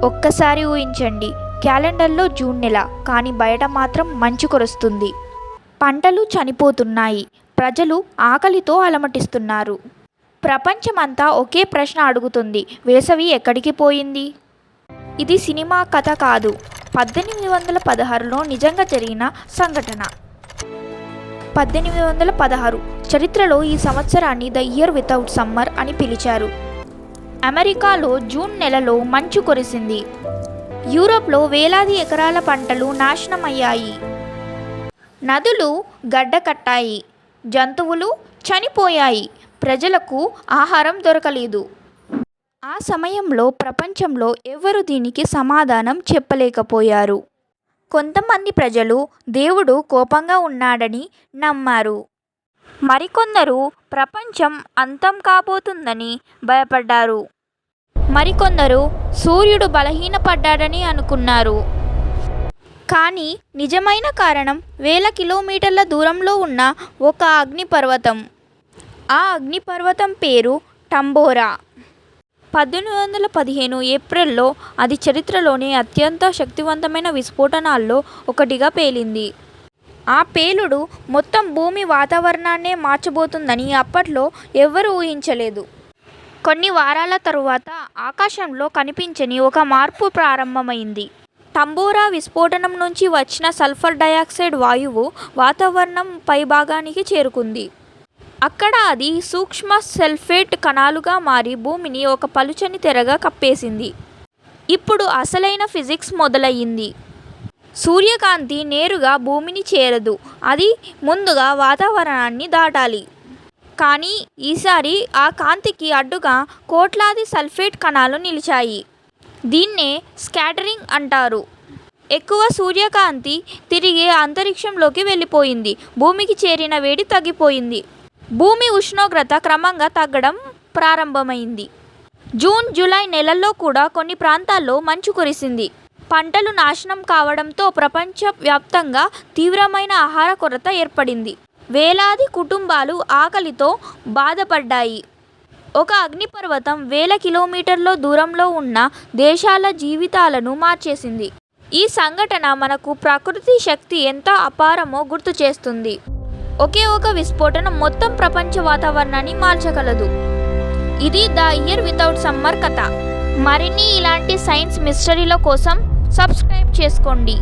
ఒక్కసారి ఊహించండి, క్యాలెండర్లో జూన్ నెల, కానీ బయట మాత్రం మంచు కురుస్తుంది. పంటలు చనిపోతున్నాయి. ప్రజలు ఆకలితో అలమటిస్తున్నారు. ప్రపంచమంతా ఒకే ప్రశ్న అడుగుతుంది: వేసవి ఎక్కడికి పోయింది? ఇది సినిమా కథ కాదు, 1816లో నిజంగా జరిగిన సంఘటన. 1816 చరిత్రలో ఈ సంవత్సరాన్ని ద ఇయర్ వితౌట్ సమ్మర్ అని పిలిచారు. అమెరికాలో జూన్ నెలలో మంచు కురిసింది. యూరోప్లో వేలాది ఎకరాల పంటలు నాశనమయ్యాయి. నదులు గడ్డకట్టాయి. జంతువులు చనిపోయాయి. ప్రజలకు ఆహారం దొరకలేదు. ఆ సమయంలో ప్రపంచంలో ఎవరు దీనికి సమాధానం చెప్పలేకపోయారు. కొంతమంది ప్రజలు దేవుడు కోపంగా ఉన్నాడని నమ్మారు. మరికొందరు ప్రపంచం అంతం కాబోతుందని భయపడ్డారు. మరికొందరు సూర్యుడు బలహీనపడ్డాడని అనుకున్నారు. కానీ నిజమైన కారణం వేల కిలోమీటర్ల దూరంలో ఉన్న ఒక అగ్నిపర్వతం. ఆ అగ్నిపర్వతం పేరు టంబోరా. 1815 ఏప్రిల్లో అది చరిత్రలోనే అత్యంత శక్తివంతమైన విస్ఫోటనాల్లో ఒకటిగా పేలింది. ఆ పేలుడు మొత్తం భూమి వాతావరణాన్నే మార్చబోతుందని అప్పట్లో ఎవ్వరూ ఊహించలేదు. కొన్ని వారాల తరువాత ఆకాశంలో కనిపించని ఒక మార్పు ప్రారంభమైంది. టంబోరా విస్ఫోటనం నుంచి వచ్చిన సల్ఫర్ డయాక్సైడ్ వాయువు వాతావరణం పైభాగానికి చేరుకుంది. అక్కడ అది సూక్ష్మ సల్ఫేట్ కణాలుగా మారి భూమిని ఒక పలుచని తెరగా కప్పేసింది. ఇప్పుడు అసలైన ఫిజిక్స్ మొదలయ్యింది. సూర్యకాంతి నేరుగా భూమిని చేరదు, అది ముందుగా వాతావరణాన్ని దాటాలి. కానీ ఈసారి ఆ కాంతికి అడ్డుగా కోట్లాది సల్ఫేట్ కణాలు నిలిచాయి. దీన్నే స్కాటరింగ్ అంటారు. ఎక్కువ సూర్యకాంతి తిరిగి అంతరిక్షంలోకి వెళ్ళిపోయింది. భూమికి చేరిన వేడి తగ్గిపోయింది. భూమి ఉష్ణోగ్రత క్రమంగా తగ్గడం ప్రారంభమైంది. జూన్, జూలై నెలల్లో కూడా కొన్ని ప్రాంతాల్లో మంచు కురిసింది. పంటలు నాశనం కావడంతో ప్రపంచవ్యాప్తంగా తీవ్రమైన ఆహార కొరత ఏర్పడింది. వేలాది కుటుంబాలు ఆకలితో బాధపడ్డాయి. ఒక అగ్నిపర్వతం వేల కిలోమీటర్ల దూరంలో ఉన్న దేశాల జీవితాలను మార్చేసింది. ఈ సంఘటన మనకు ప్రకృతి శక్తి ఎంత అపారమో గుర్తు చేస్తుంది. ఒకే ఒక విస్ఫోటనం మొత్తం ప్రపంచ వాతావరణాన్ని మార్చగలదు. ఇది ద ఇయర్ వితౌట్ సమ్మర్ కథ. మరిన్ని ఇలాంటి సైన్స్ మిస్టరీల కోసం సబ్స్క్రైబ్ చేసుకోండి.